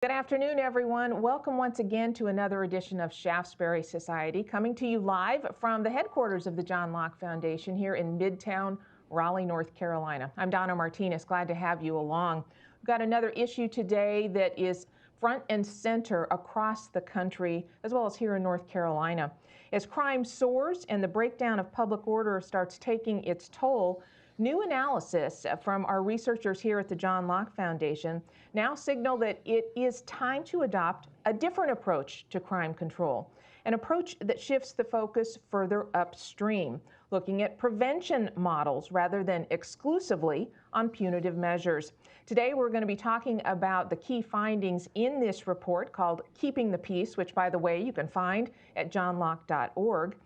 Good afternoon, everyone. Welcome once again to another edition of Shaftesbury Society, coming to you live from the headquarters of the John Locke Foundation here in Midtown, Raleigh, North Carolina. I'm Donna Martinez, glad to have you along. We've got another issue today that is front and center across the country, as well as here in North Carolina. As crime soars and the breakdown of public order starts taking its toll, new analysis from our researchers here at the John Locke Foundation now signal that it is time to adopt a different approach to crime control, an approach that shifts the focus further upstream, looking at prevention models rather than exclusively on punitive measures. Today, we're going to be talking about the key findings in this report called Keeping the Peace, which, by the way, you can find at johnlocke.org.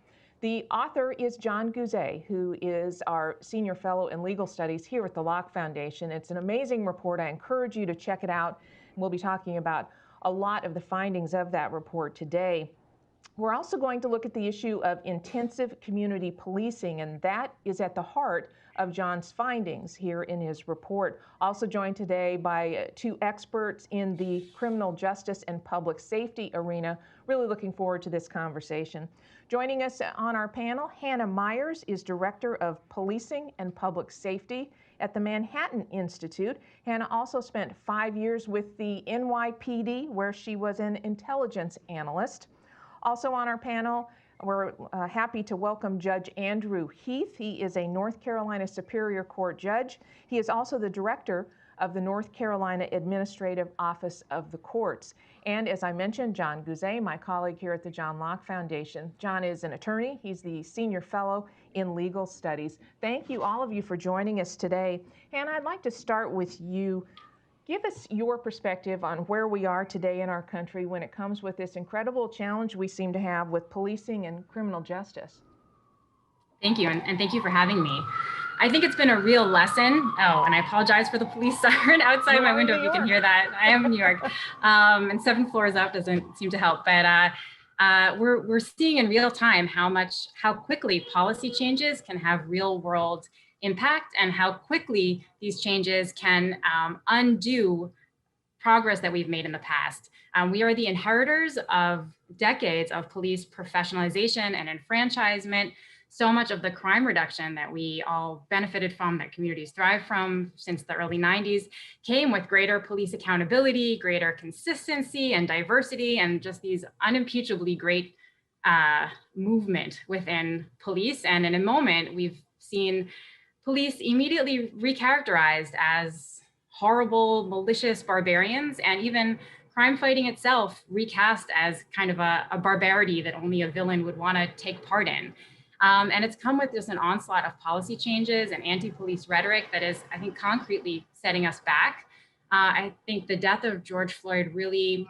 The author is John Guzay, who is our Senior Fellow in Legal Studies here at the Locke Foundation. It's an amazing report. I encourage you to check it out. We'll be talking about a lot of the findings of that report today. We're also going to look at the issue of intensive community policing, and that is at the heart of John's findings here in his report. Also joined today by two experts in the criminal justice and public safety arena. Really looking forward to this conversation. Joining us on our panel, Hannah Myers is Director of Policing and Public Safety at the Manhattan Institute. Hannah also spent 5 years with the NYPD, where she was an intelligence analyst. Also on our panel, we're happy to welcome Judge Andrew Heath. He is a North Carolina Superior Court judge. He is also the director of the North Carolina Administrative Office of the Courts. And as I mentioned, John Guzay, my colleague here at the John Locke Foundation. John is an attorney. He's the Senior Fellow in Legal Studies. Thank you, all of you, for joining us today. Hannah, I'd like to start with you. Give us your perspective on where we are today in our country when it comes with this incredible challenge we seem to have with policing and criminal justice. Thank you, and thank you for having me. I think it's been a real lesson. Oh, and I apologize for the police siren outside my window if you can hear that. I am in New York, and 7 floors up doesn't seem to help. But we're seeing in real time how quickly policy changes can have real world impact, and how quickly these changes can undo progress that we've made in the past. We are the inheritors of decades of police professionalization and enfranchisement. So much of the crime reduction that we all benefited from, that communities thrive from since the early 90s, came with greater police accountability, greater consistency and diversity, and just these unimpeachably great movement within police. And in a moment, we've seen police immediately recharacterized as horrible, malicious barbarians, and even crime fighting itself recast as kind of a barbarity that only a villain would want to take part in. And it's come with just an onslaught of policy changes and anti-police rhetoric that is, I think, concretely setting us back. I think the death of George Floyd really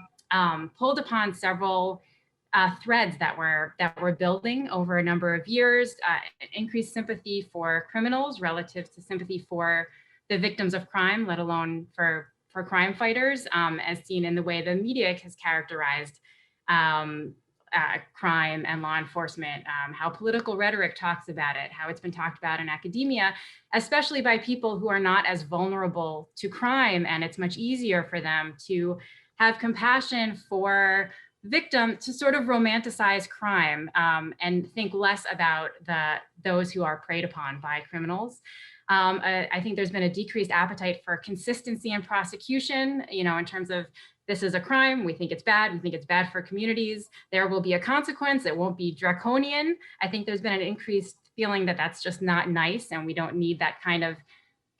pulled upon several threads that were building over a number of years, increased sympathy for criminals relative to sympathy for the victims of crime, let alone for crime fighters, as seen in the way the media has characterized crime and law enforcement, how political rhetoric talks about it, how it's been talked about in academia, especially by people who are not as vulnerable to crime. And it's much easier for them to have compassion for victims, to sort of romanticize crime and think less about those who are preyed upon by criminals. I think there's been a decreased appetite for consistency in prosecution, in terms of, this is a crime, we think it's bad for communities, there will be a consequence, it won't be draconian. I think there's been an increased feeling that that's just not nice, and we don't need that kind of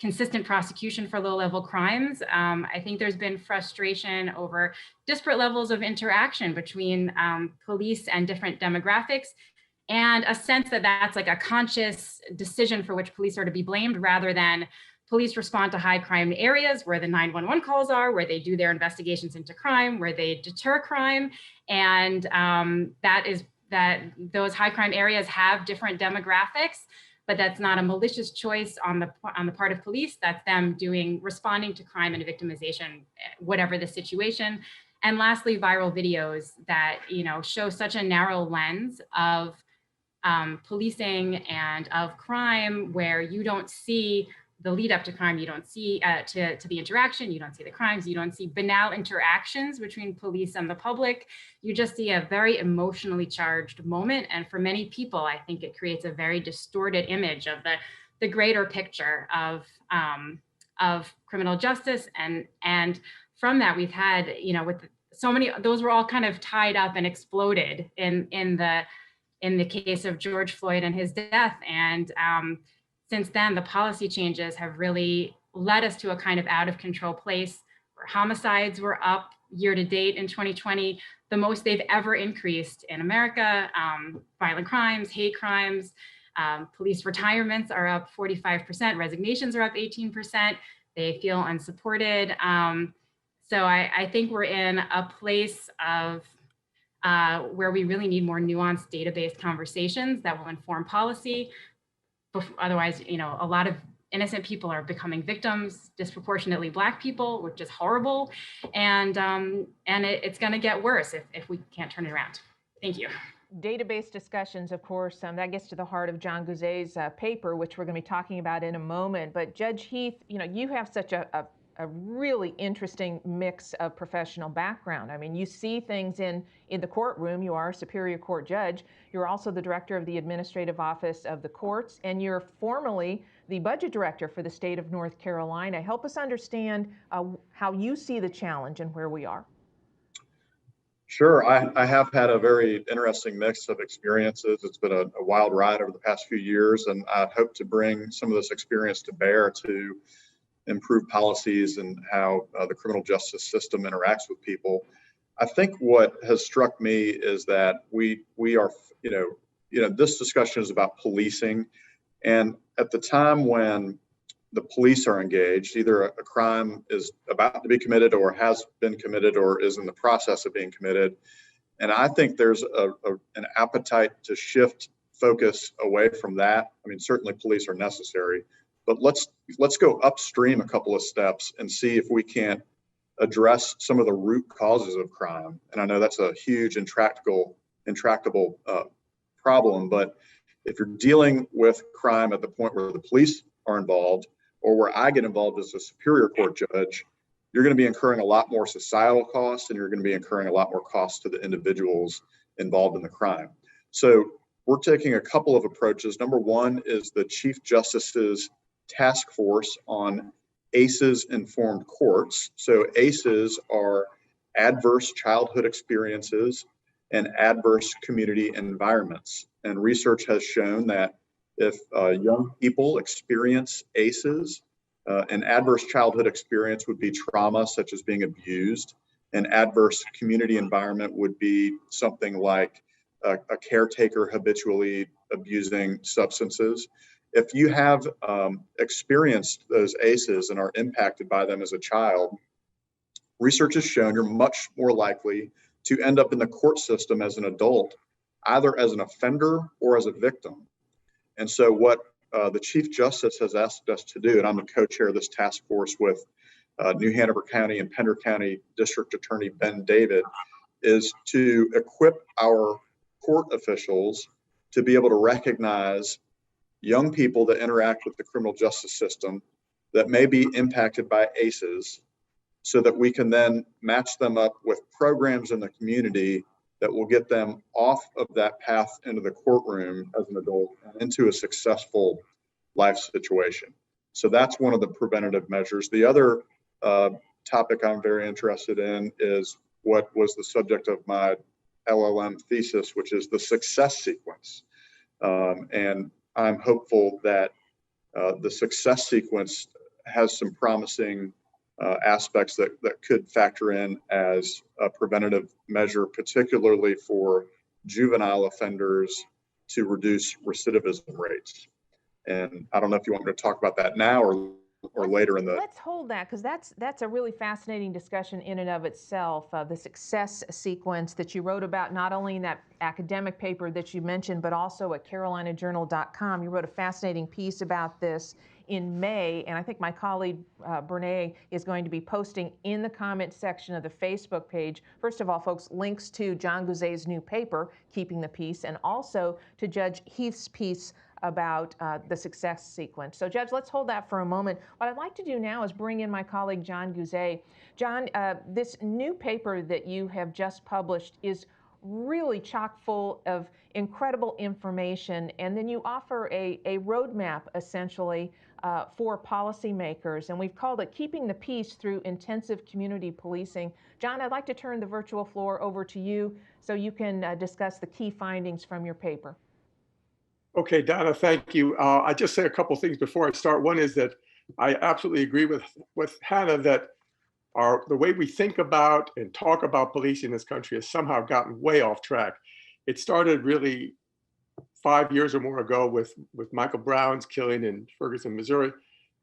consistent prosecution for low-level crimes. I think there's been frustration over disparate levels of interaction between police and different demographics, and a sense that that's like a conscious decision for which police are to be blamed, rather than police respond to high crime areas where the 911 calls are, where they do their investigations into crime, where they deter crime. And that those high crime areas have different demographics, but that's not a malicious choice on the part of police. That's them responding to crime and victimization, whatever the situation. And lastly, viral videos that show such a narrow lens of policing and of crime, where you don't see the lead up to crime, you don't see to the interaction, you don't see the crimes, you don't see banal interactions between police and the public. You just see a very emotionally charged moment. And for many people, I think it creates a very distorted image of the greater picture of criminal justice. And from that, we've had, with so many, those were all kind of tied up and exploded in the case of George Floyd and his death. And since then, the policy changes have really led us to a kind of out of control place where homicides were up year to date in 2020, the most they've ever increased in America. Violent crimes, hate crimes, police retirements are up 45%, resignations are up 18%. They feel unsupported. So I think we're in a place of where we really need more nuanced database conversations that will inform policy. Otherwise, a lot of innocent people are becoming victims, disproportionately Black people, which is horrible. And it's going to get worse if we can't turn it around. Thank you. Database discussions, of course, that gets to the heart of John Gouzet's paper, which we're going to be talking about in a moment. But Judge Heath, you have such a really interesting mix of professional background. I mean, you see things in the courtroom. You are a Superior Court judge. You're also the director of the Administrative Office of the Courts, and you're formerly the budget director for the state of North Carolina. Help us understand how you see the challenge and where we are. Sure. I have had a very interesting mix of experiences. It's been a wild ride over the past few years, and I hope to bring some of this experience to bear to improve policies and how the criminal justice system interacts with people. I think what has struck me is that we are, this discussion is about policing. And at the time when the police are engaged, either a crime is about to be committed or has been committed or is in the process of being committed. And I think there's an appetite to shift focus away from that. I mean, certainly police are necessary, but let's go upstream a couple of steps and see if we can't address some of the root causes of crime. And I know that's a huge intractable problem, but if you're dealing with crime at the point where the police are involved, or where I get involved as a Superior Court judge, you're going to be incurring a lot more societal costs, and you're going to be incurring a lot more costs to the individuals involved in the crime. So we're taking a couple of approaches. Number one is the Chief Justice's task force on ACEs-informed courts. So ACEs are adverse childhood experiences and adverse community environments. And research has shown that if young people experience ACEs, an adverse childhood experience would be trauma, such as being abused. An adverse community environment would be something like a caretaker habitually abusing substances. If you have experienced those ACEs and are impacted by them as a child, research has shown you're much more likely to end up in the court system as an adult, either as an offender or as a victim. And so what the Chief Justice has asked us to do, and I'm the co-chair of this task force with New Hanover County and Pender County District Attorney Ben David, is to equip our court officials to be able to recognize young people that interact with the criminal justice system that may be impacted by ACEs, so that we can then match them up with programs in the community that will get them off of that path into the courtroom as an adult and into a successful life situation. So that's one of the preventative measures. The other topic I'm very interested in is what was the subject of my LLM thesis, which is the success sequence. And I'm hopeful that the success sequence has some promising aspects that could factor in as a preventative measure, particularly for juvenile offenders to reduce recidivism rates. And I don't know if you want me to talk about that now or later in the... Let's hold that, because that's a really fascinating discussion in and of itself, the success sequence that you wrote about, not only in that academic paper that you mentioned, but also at carolinajournal.com. You wrote a fascinating piece about this in May, and I think my colleague Brene is going to be posting in the comment section of the Facebook page, first of all, folks, links to John Gouzet's new paper, Keeping the Peace, and also to Judge Heath's piece about the success sequence. So Judge, let's hold that for a moment. What I'd like to do now is bring in my colleague, John Guzet. John, this new paper that you have just published is really chock full of incredible information, and then you offer a roadmap essentially for policymakers, and we've called it Keeping the Peace Through Intensive Community Policing. John, I'd like to turn the virtual floor over to you so you can discuss the key findings from your paper. Okay, Donna, thank you. I just say a couple things before I start. One is that I absolutely agree with Hannah that the way we think about and talk about policing in this country has somehow gotten way off track. It started really 5 years or more ago with Michael Brown's killing in Ferguson, Missouri,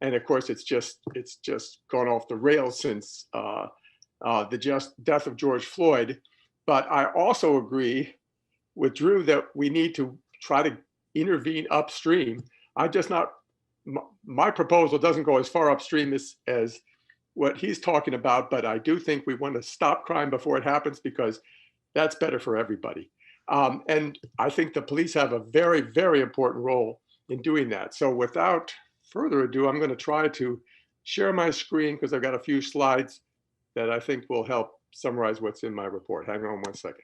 and of course it's just gone off the rails since the death of George Floyd. But I also agree with Drew that we need to try to intervene upstream. My proposal doesn't go as far upstream as what he's talking about, but I do think we want to stop crime before it happens because that's better for everybody. And I think the police have a very, very important role in doing that. So without further ado, I'm going to try to share my screen because I've got a few slides that I think will help summarize what's in my report. Hang on one second.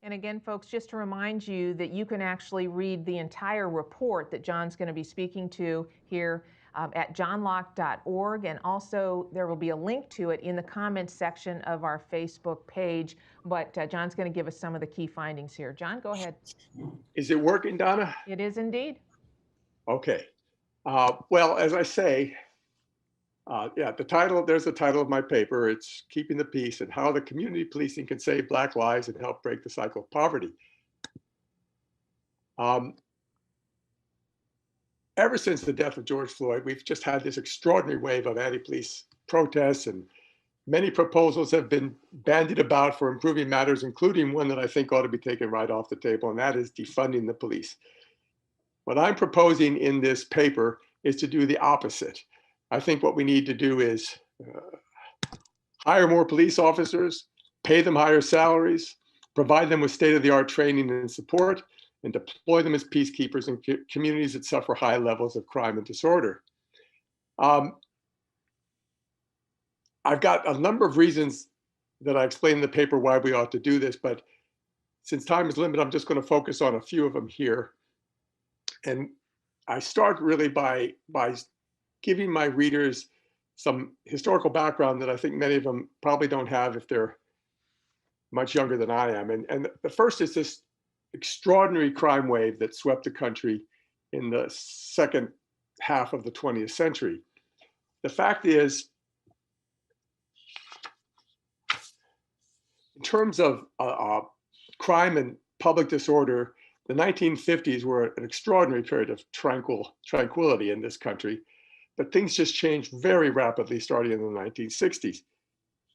And again, folks, just to remind you that you can actually read the entire report that John's going to be speaking to here at johnlocke.org. And also there will be a link to it in the comments section of our Facebook page. But John's going to give us some of the key findings here. John, go ahead. Is it working, Donna? It is indeed. Okay. Well, as I say, there's the title of my paper. It's Keeping the Peace and How the Community Policing Can Save Black Lives and Help Break the Cycle of Poverty. Ever since the death of George Floyd, we've just had this extraordinary wave of anti-police protests, and many proposals have been bandied about for improving matters, including one that I think ought to be taken right off the table, and that is defunding the police. What I'm proposing in this paper is to do the opposite. I think what we need to do is hire more police officers, pay them higher salaries, provide them with state-of-the-art training and support, and deploy them as peacekeepers in communities that suffer high levels of crime and disorder. I've got a number of reasons that I explain in the paper why we ought to do this, but since time is limited, I'm just going to focus on a few of them here. And I start really by giving my readers some historical background that I think many of them probably don't have if they're much younger than I am. And the first is this extraordinary crime wave that swept the country in the second half of the 20th century. The fact is, in terms of crime and public disorder, the 1950s were an extraordinary period of tranquility in this country, but things just changed very rapidly starting in the 1960s.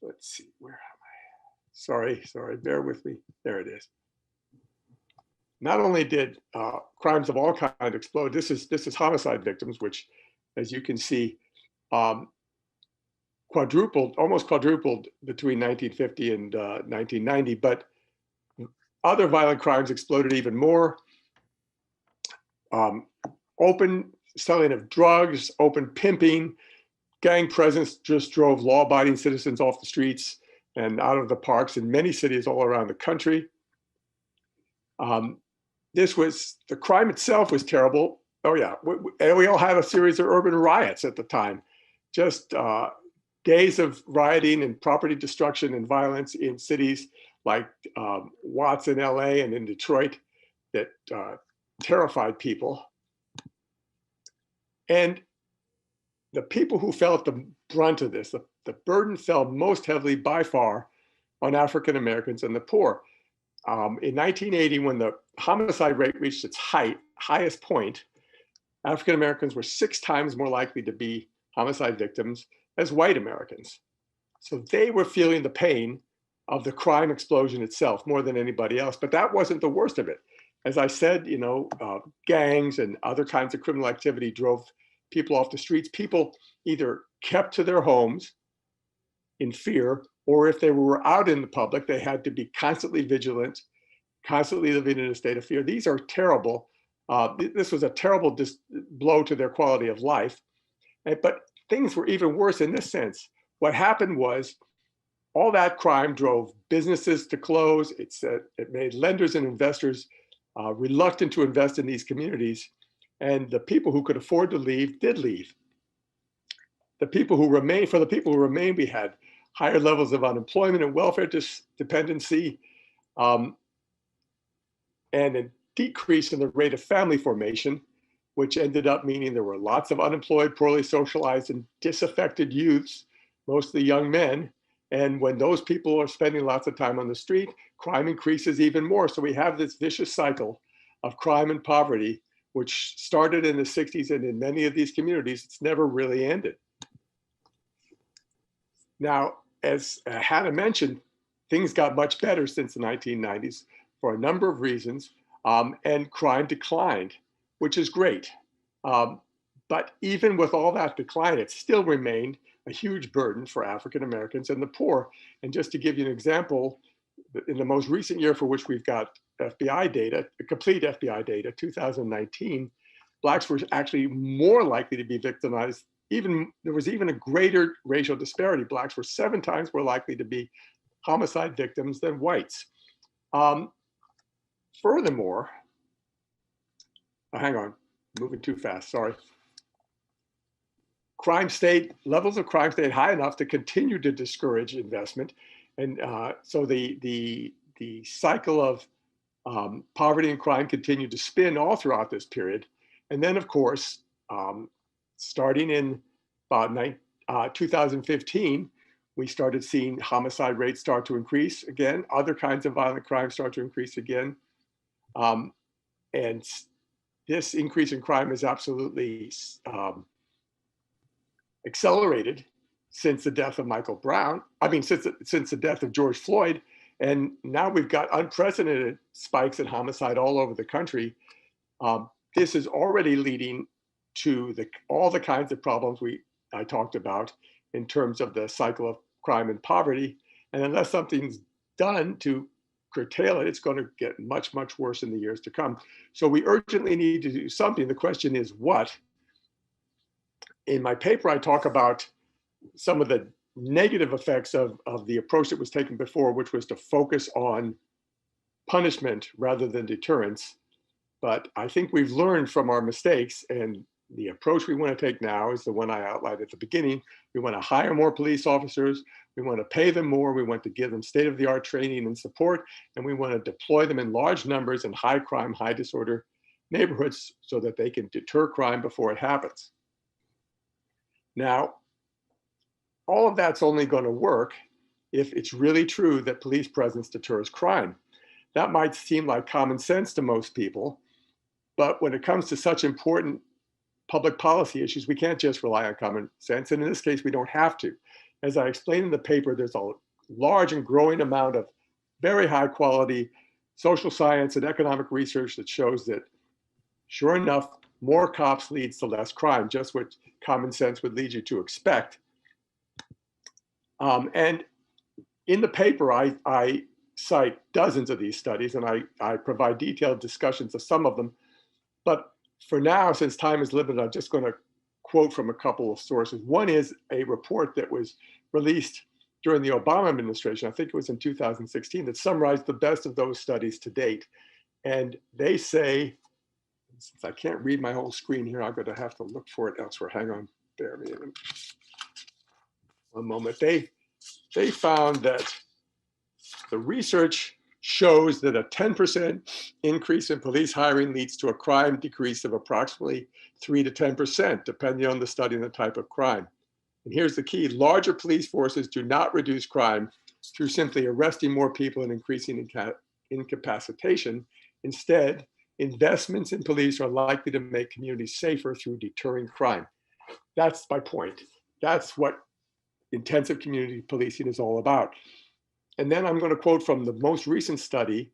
Let's see, where am I? Sorry, bear with me. There it is. Not only did crimes of all kinds explode, this is homicide victims, which, as you can see, almost quadrupled between 1950 and 1990, but other violent crimes exploded even more. Open selling of drugs, open pimping, gang presence just drove law-abiding citizens off the streets and out of the parks in many cities all around the country. The crime itself was terrible. Oh yeah, we all had a series of urban riots at the time. Just days of rioting and property destruction and violence in cities like Watts in LA and in Detroit that terrified people. And the people who felt the brunt of this, the burden fell most heavily by far on African Americans and the poor. In 1980, when the homicide rate reached its highest point, African Americans were 6 times more likely to be homicide victims as white Americans. So they were feeling the pain of the crime explosion itself more than anybody else, but that wasn't the worst of it. As I said, gangs and other kinds of criminal activity drove people off the streets. People either kept to their homes in fear, or if they were out in the public, they had to be constantly vigilant constantly living in a state of fear. These are terrible. This was a terrible blow to their quality of life. But things were even worse in this sense. What happened was all that crime drove businesses to close. It made lenders and investors reluctant to invest in these communities. And the people who could afford to leave did leave. For the people who remained, we had higher levels of unemployment and welfare dependency, and a decrease in the rate of family formation, which ended up meaning there were lots of unemployed, poorly socialized, and disaffected youths, mostly young men. And when those people are spending lots of time on the street, crime increases even more. So we have this vicious cycle of crime and poverty, which started in the 60s, and in many of these communities, it's never really ended. Now, as Hannah mentioned, things got much better since the 1990s for a number of reasons, and crime declined, which is great. But even with all that decline, it still remained a huge burden for African Americans and the poor. And just to give you an example, in the most recent year for which we've got FBI data, complete FBI data, 2019, Blacks were actually more likely to be victimized. There was even a greater racial disparity. Blacks were 7 times more likely to be homicide victims than whites. Furthermore, hang on, moving too fast, sorry. Levels of crime stayed high enough to continue to discourage investment. And so the cycle of poverty and crime continued to spin all throughout this period. And then, of course, starting in about 2015, we started seeing homicide rates start to increase again. Other kinds of violent crime start to increase again. And this increase in crime is absolutely accelerated since the death of Michael Brown. Since the death of George Floyd. And now we've got unprecedented spikes in homicide all over the country. This is already leading to all the kinds of problems I talked about in terms of the cycle of crime and poverty. And unless something's done to curtail it, it's going to get much, much worse in the years to come. So we urgently need to do something. The question is what? In my paper, I talk about some of the negative effects of the approach that was taken before, which was to focus on punishment rather than deterrence. But I think we've learned from our mistakes, and the approach we want to take now is the one I outlined at the beginning. We want to hire more police officers. We want to pay them more. We want to give them state-of-the-art training and support. And we want to deploy them in large numbers in high crime, high disorder neighborhoods so that they can deter crime before it happens. Now, all of that's only going to work if it's really true that police presence deters crime. That might seem like common sense to most people, but when it comes to such important public policy issues, we can't just rely on common sense. And in this case, we don't have to. As I explained in the paper, there's a large and growing amount of very high quality social science and economic research that shows that, sure enough, more cops leads to less crime, just what common sense would lead you to expect. And in the paper, I cite dozens of these studies, and I provide detailed discussions of some of them. But for now, since time is limited, I'm just going to quote from a couple of sources. One is a report that was released during the Obama administration, I think it was in 2016, that summarized the best of those studies to date. And they say, since I can't read my whole screen here, I'm going to have to look for it elsewhere. Hang on, bear with me one moment. They found that the research shows that a 10% increase in police hiring leads to a crime decrease of approximately 3 to 10%, depending on the study and the type of crime. And here's the key: larger police forces do not reduce crime through simply arresting more people and increasing incapacitation. Instead, investments in police are likely to make communities safer through deterring crime. That's my point. That's what intensive community policing is all about. And then I'm going to quote from the most recent study,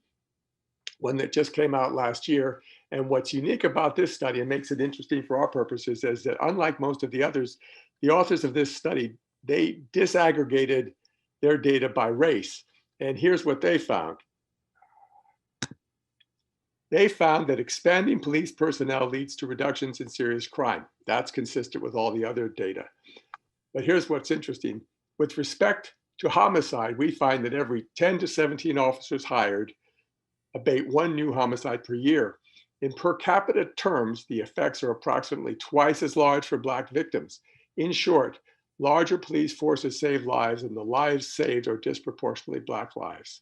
one that just came out last year. And what's unique about this study and makes it interesting for our purposes is that, unlike most of the others, the authors of this study, they disaggregated their data by race. And here's what they found. They found that expanding police personnel leads to reductions in serious crime. That's consistent with all the other data. But here's what's interesting. With respect to homicide, we find that every 10 to 17 officers hired abate one new homicide per year. In per capita terms, the effects are approximately twice as large for Black victims. In short, larger police forces save lives, and the lives saved are disproportionately Black lives.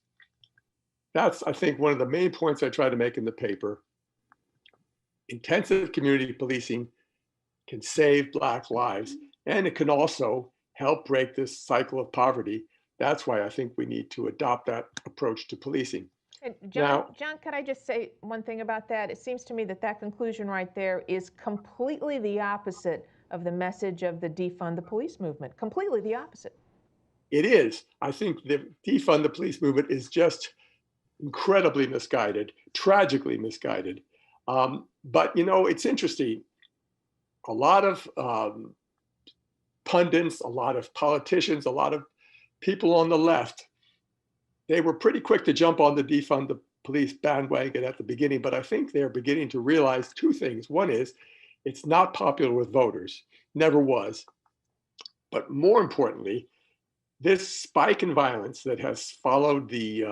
That's, I think, one of the main points I try to make in the paper. Intensive community policing can save Black lives, and it can also help break this cycle of poverty. That's why I think we need to adopt that approach to policing. And John, could I just say one thing about that? It seems to me that that conclusion right there is completely the opposite of the message of the defund the police movement. Completely the opposite. It is. I think the defund the police movement is just incredibly misguided, tragically misguided. But, you know, it's interesting. A lot of pundits, a lot of politicians, a lot of people on the left, they were pretty quick to jump on the defund the police bandwagon at the beginning, but I think they're beginning to realize two things. One is it's not popular with voters, never was. But more importantly, this spike in violence that has followed the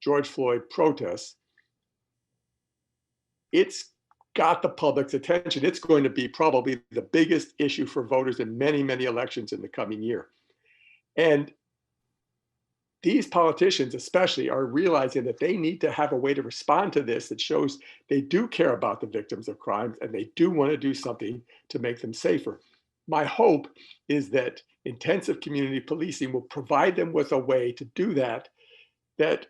George Floyd protests, it's got the public's attention. It's going to be probably the biggest issue for voters in many, many elections in the coming year. And these politicians especially are realizing that they need to have a way to respond to this that shows they do care about the victims of crime and they do want to do something to make them safer. My hope is that intensive community policing will provide them with a way to do that that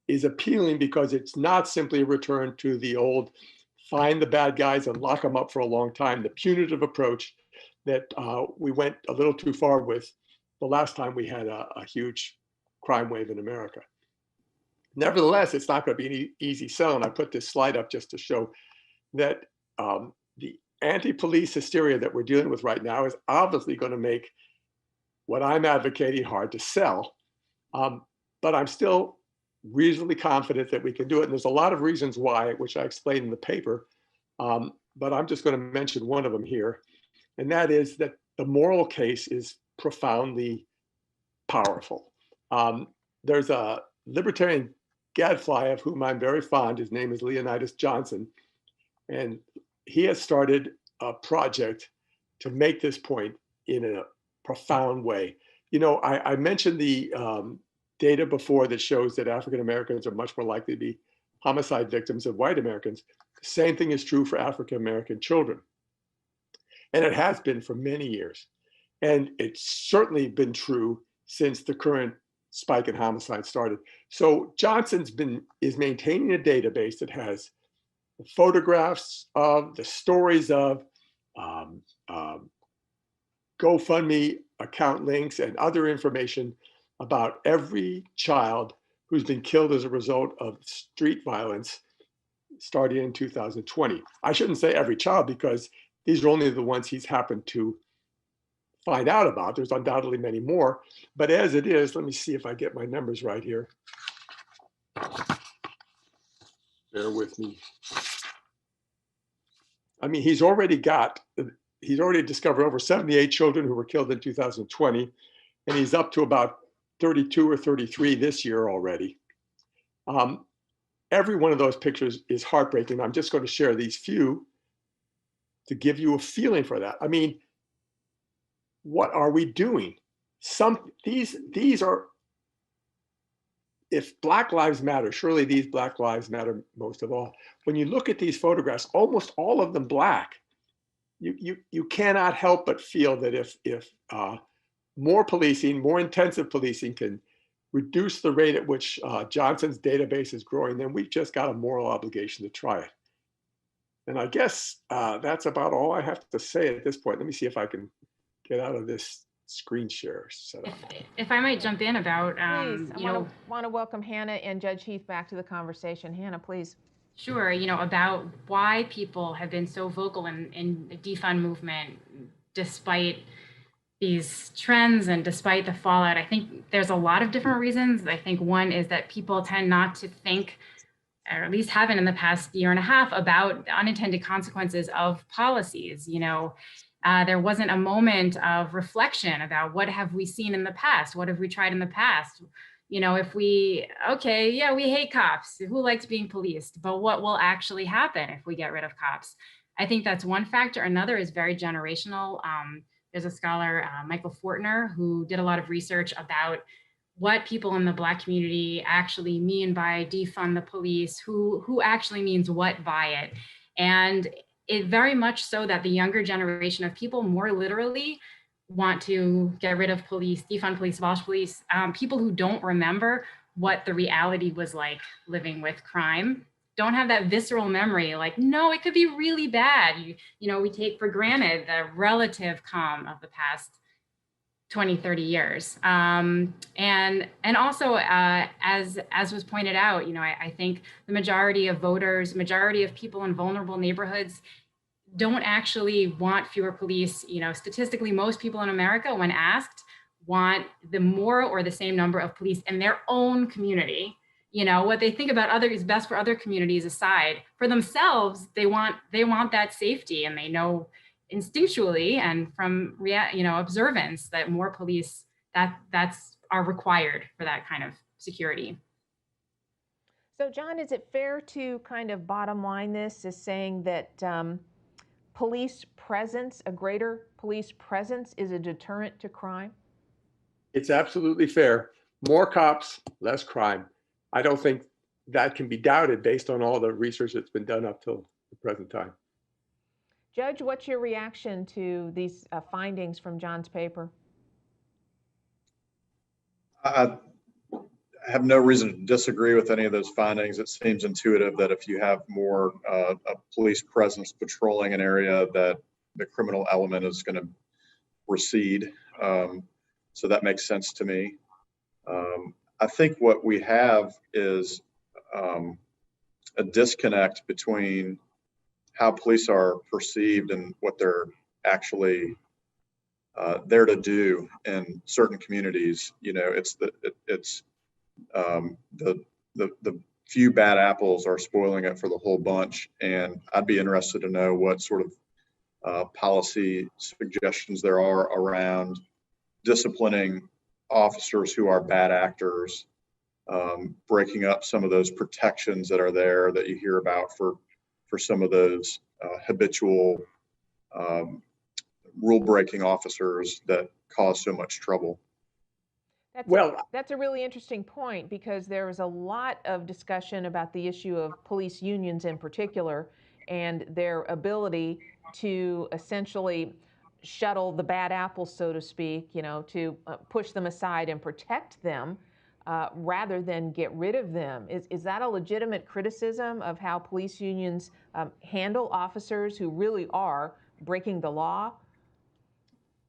is appealing, because it's not simply a return to the old find the bad guys and lock them up for a long time, the punitive approach that we went a little too far with the last time we had a huge crime wave in America. Nevertheless, it's not going to be an easy sell. And I put this slide up just to show that the anti-police hysteria that we're dealing with right now is obviously going to make what I'm advocating hard to sell. But I'm still reasonably confident that we can do it. And there's a lot of reasons why, which I explained in the paper. But I'm just going to mention one of them here. And that is that the moral case is profoundly powerful. There's a libertarian gadfly of whom I'm very fond. His name is Leonidas Johnson. And he has started a project to make this point in a profound way. You know, I mentioned the data before that shows that African Americans are much more likely to be homicide victims than white Americans. The same thing is true for African American children. And it has been for many years. And it's certainly been true since the current spike in homicide started. So Johnson's is maintaining a database that has the photographs of, the stories of, GoFundMe account links and other information about every child who's been killed as a result of street violence starting in 2020. I shouldn't say every child, because these are only the ones he's happened to find out about. There's undoubtedly many more, but as it is, let me see if I get my numbers right here. Bear with me. I mean, he's already discovered over 78 children who were killed in 2020, and he's up to about 32 or 33 this year already. Every one of those pictures is heartbreaking. I'm just going to share these few to give you a feeling for that. I mean, what are we doing? These are, if Black Lives Matter, surely these Black Lives matter most of all. When you look at these photographs, almost all of them Black, you cannot help but feel that if more policing, more intensive policing can reduce the rate at which Johnson's database is growing, then we've just got a moral obligation to try it. And I guess that's about all I have to say at this point. Let me see if I can get out of this screen share setup. If I might jump in about, please, I want to welcome Hannah and Judge Heath back to the conversation. Hannah, please. Sure, about why people have been so vocal in the defund movement, despite these trends and despite the fallout. I think there's a lot of different reasons. I think one is that people tend not to think or at least haven't in the past year and a half, about the unintended consequences of policies. There wasn't a moment of reflection about what have we seen in the past? What have we tried in the past? If we hate cops, who likes being policed, but what will actually happen if we get rid of cops? I think that's one factor. Another is very generational. There's a scholar, Michael Fortner, who did a lot of research about what people in the Black community actually mean by defund the police, who actually means what by it. And it very much so that the younger generation of people more literally want to get rid of police, defund police, abolish police. People who don't remember what the reality was like living with crime don't have that visceral memory, like, no, it could be really bad. We take for granted the relative calm of the past 20, 30 years. And also, as was pointed out, I think the majority of voters, majority of people in vulnerable neighborhoods don't actually want fewer police. Statistically, most people in America, when asked, want the more or the same number of police in their own community. What they think about others is best for other communities aside. For themselves, they want that safety, and they know instinctually and from observance that more police are required for that kind of security. So John, is it fair to kind of bottom line this as saying that police presence, a greater police presence, is a deterrent to crime? It's absolutely fair. More cops, less crime. I don't think that can be doubted based on all the research that's been done up till the present time. Judge, what's your reaction to these findings from John's paper? I have no reason to disagree with any of those findings. It seems intuitive that if you have more a police presence patrolling an area, that the criminal element is going to recede. So that makes sense to me. I think what we have is a disconnect between how police are perceived and what they're actually there to do in certain communities. It's the few bad apples are spoiling it for the whole bunch. And I'd be interested to know what sort of policy suggestions there are around disciplining officers who are bad actors, breaking up some of those protections that are there that you hear about for some of those habitual rule-breaking officers that cause so much trouble. That's a really interesting point, because there was a lot of discussion about the issue of police unions in particular and their ability to essentially shuttle the bad apples, so to speak, to push them aside and protect them rather than get rid of them. Is that a legitimate criticism of how police unions handle officers who really are breaking the law?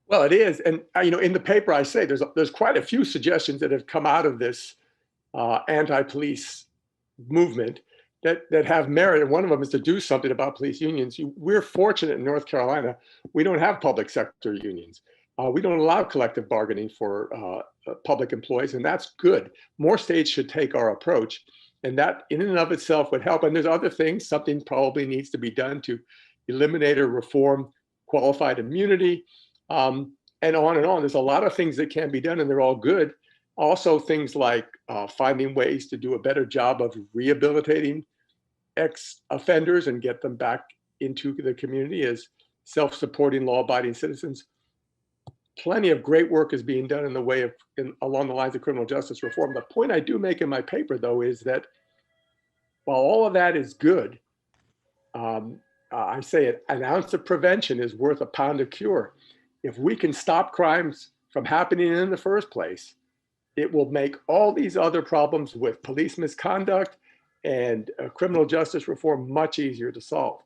Well, it is. And, in the paper, I say there's quite a few suggestions that have come out of this anti-police movement that have merit. And one of them is to do something about police unions. We're fortunate in North Carolina. We don't have public sector unions. We don't allow collective bargaining for public employees, and that's good. More states should take our approach, and that in and of itself would help. And there's other things. Something probably needs to be done to eliminate or reform qualified immunity. And on and on. There's a lot of things that can be done, and they're all good. Also, things like finding ways to do a better job of rehabilitating ex-offenders and get them back into the community as self-supporting, law-abiding citizens. Plenty of great work is being done in the way of along the lines of criminal justice reform. The point I do make in my paper, though, is that while all of that is good, I say an ounce of prevention is worth a pound of cure. If we can stop crimes from happening in the first place, it will make all these other problems with police misconduct and criminal justice reform much easier to solve.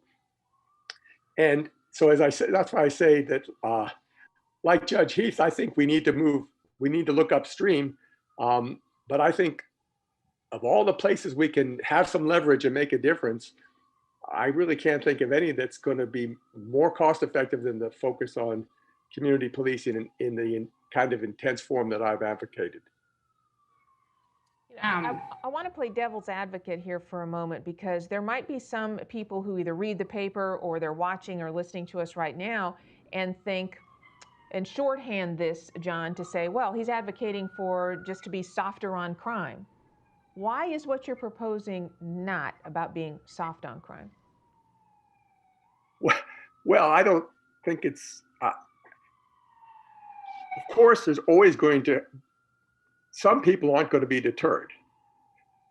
And so, as I say, that's why I say that, like Judge Heath, I think we need to look upstream. But I think of all the places we can have some leverage and make a difference, I really can't think of any that's going to be more cost effective than the focus on community policing in the kind of intense form that I've advocated. I want to play devil's advocate here for a moment, because there might be some people who either read the paper or they're watching or listening to us right now and think, and shorthand this, John, to say, well, he's advocating for just to be softer on crime. Why is what you're proposing not about being soft on crime? Well, I don't think it's, of course, there's always going to, some people aren't going to be deterred.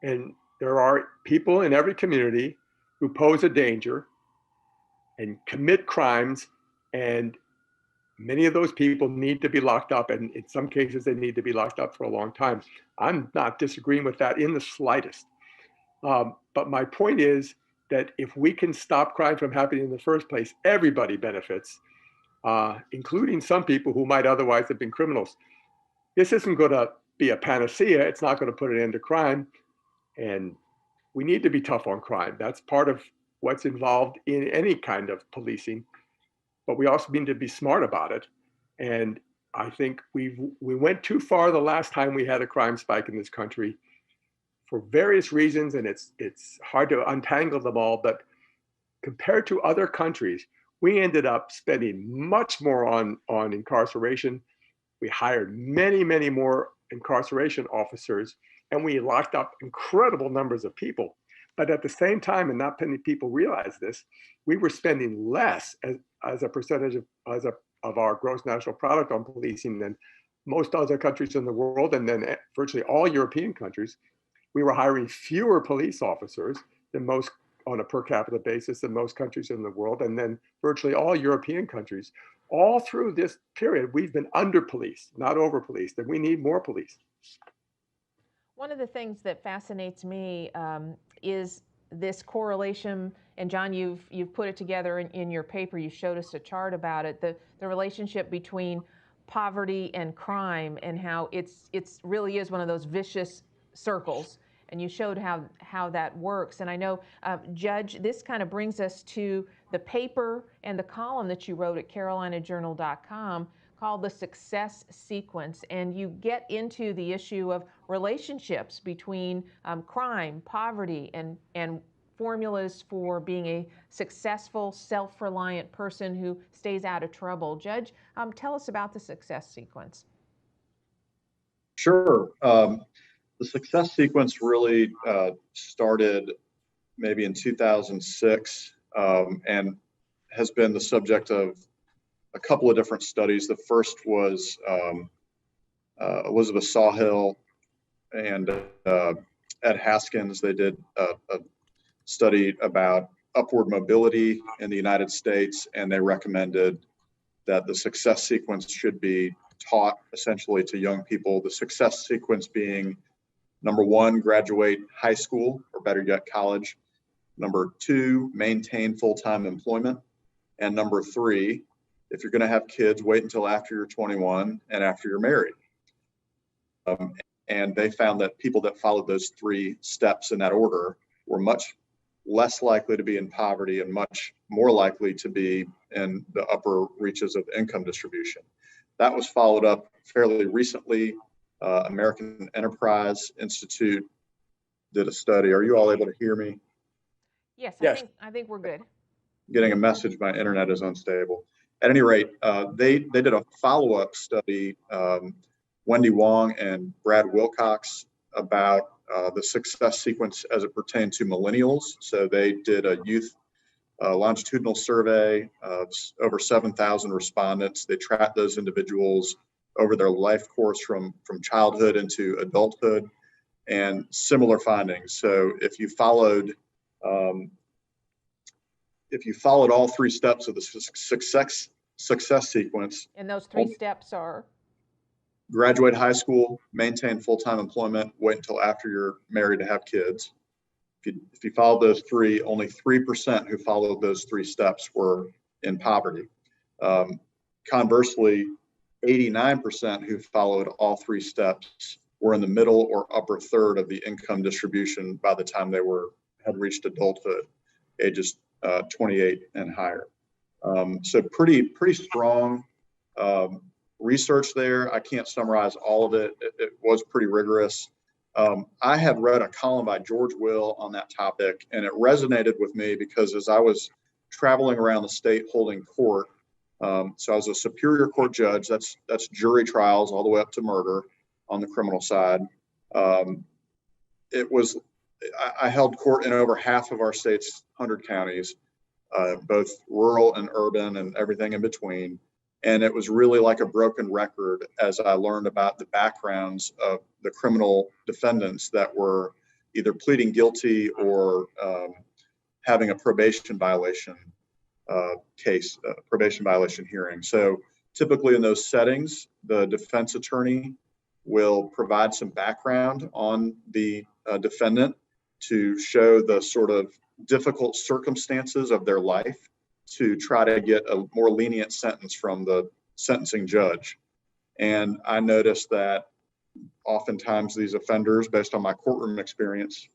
And there are people in every community who pose a danger and commit crimes, and many of those people need to be locked up, and in some cases they need to be locked up for a long time. I'm not disagreeing with that in the slightest. But my point is that if we can stop crime from happening in the first place, everybody benefits, including some people who might otherwise have been criminals. This isn't going to be a panacea. It's not going to put an end to crime. And we need to be tough on crime. That's part of what's involved in any kind of policing. But we also need to be smart about it. And I think we went too far the last time we had a crime spike in this country for various reasons, and it's hard to untangle them all. But compared to other countries, we ended up spending much more on incarceration. We hired many, many more incarceration officers, and we locked up incredible numbers of people. But at the same time, and not many people realize this, we were spending less as a percentage of our gross national product on policing than most other countries in the world, and then virtually all European countries. We were hiring fewer police officers than most on a per capita basis than most countries in the world, and then virtually all European countries. All through this period, we've been under-policed, not over-policed, and we need more police. One of the things that fascinates me is this correlation, and John, you've put it together in your paper. You showed us a chart about it, the relationship between poverty and crime, and how it's really is one of those vicious circles. And you showed how that works. And I know, Judge, this kind of brings us to the paper and the column that you wrote at carolinajournal.com called The Success Sequence. And you get into the issue of relationships between crime, poverty, and formulas for being a successful, self-reliant person who stays out of trouble. Judge, tell us about the Success Sequence. Sure. The Success Sequence really started maybe in 2006 and has been the subject of a couple of different studies. The first was Elizabeth Sawhill and Ed Haskins. They did a study about upward mobility in the United States, and they recommended that the Success Sequence should be taught essentially to young people. The Success Sequence being: number one, graduate high school, or better yet, college. Number two, maintain full-time employment. And number three, if you're going to have kids, wait until after you're 21 and after you're married. And they found that people that followed those three steps in that order were much less likely to be in poverty and much more likely to be in the upper reaches of income distribution. That was followed up fairly recently. American Enterprise Institute did a study. Are you all able to hear me? Yes, Yes. I think we're good. Getting a message, my internet is unstable. At any rate, they did a follow-up study, Wendy Wong and Brad Wilcox, about the Success Sequence as it pertained to millennials. So they did a youth longitudinal survey of over 7,000 respondents. They tracked those individuals over their life course from childhood into adulthood, and similar findings. So if you followed all three steps of the success sequence, And those three steps are? graduate high school, maintain full-time employment, wait until after you're married to have kids. If you followed those three, only 3% who followed those three steps were in poverty. Conversely, 89% who followed all three steps were in the middle or upper third of the income distribution by the time they had reached adulthood, ages 28 and higher. So pretty strong research there. I can't summarize all of it. It was pretty rigorous. I had read a column by George Will on that topic, and it resonated with me because as I was traveling around the state holding court, so I was a superior court judge, that's jury trials all the way up to murder on the criminal side. I held court in over half of our state's 100 counties, both rural and urban and everything in between. And it was really like a broken record as I learned about the backgrounds of the criminal defendants that were either pleading guilty or having a probation violation probation violation hearing. So typically in those settings, the defense attorney will provide some background on the defendant to show the sort of difficult circumstances of their life to try to get a more lenient sentence from the sentencing judge. And I noticed that oftentimes these offenders, based on my courtroom experience,